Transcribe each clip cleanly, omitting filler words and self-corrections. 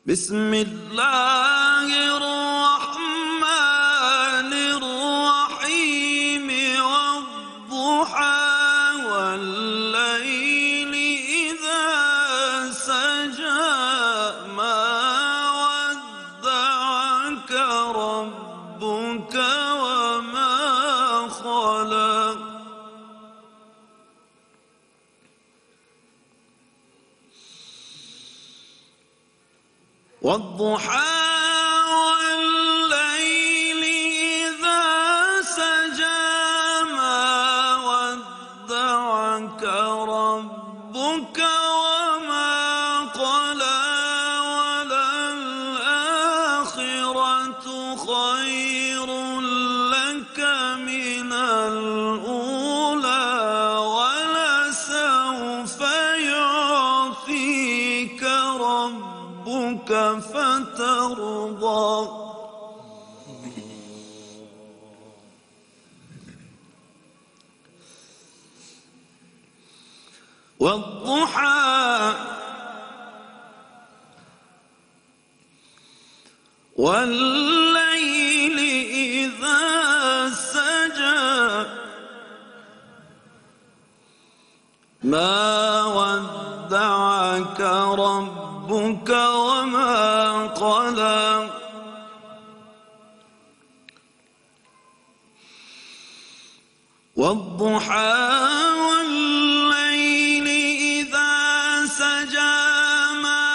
بسم الله الرحمن الرحيم والضحى والليل إذا سجى ما ودعك ربك وما خلى والضحى والليل إذا سجى ما ودعك ربك وما قلى وللآخرة خير لك من الأولى ولسوف يعطيك ربك فترضى والضحى والليل إذا سجى ما ودعك ربك وما قلى والضحى والليل إذا سجى ما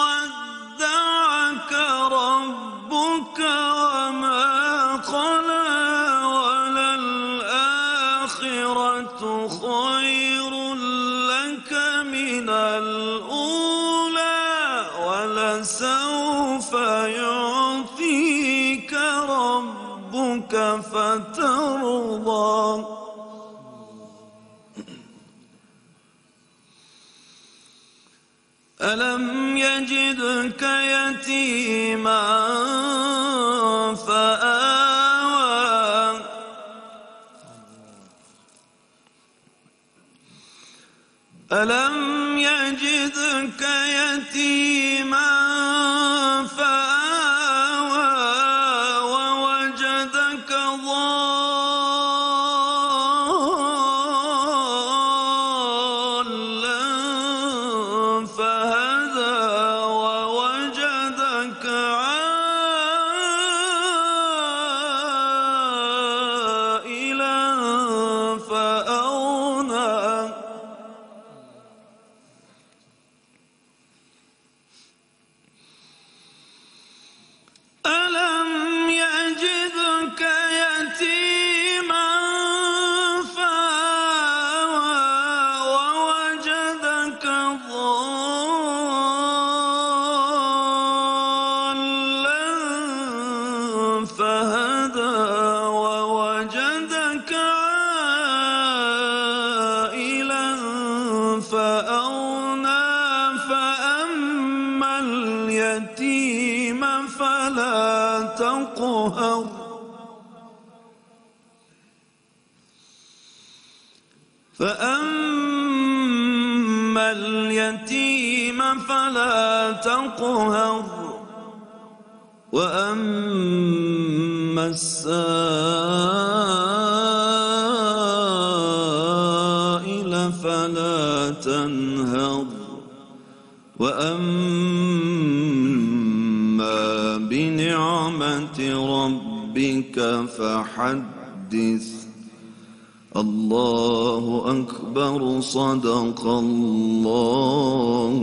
ودعك ربك وما قلى وللآخرة خير لك من الأولى ولسوف يعطيك ربك فترضى ألم يجدك يتيما فآوى ألم يجدك يتيما فآوى ووجدك ضالا فهدى ووجدك عائلا فأغنى ألم يجدك يتيما فآوى ووجدك ضالا فهدى ووجدك عائلا فأغنى فأما اليتيم فلا تقهر فأما اليتيم فلا تقهر وأما السائل فلا تنهر وأما بنعمة ربك فحدث الله أكبر صدق الله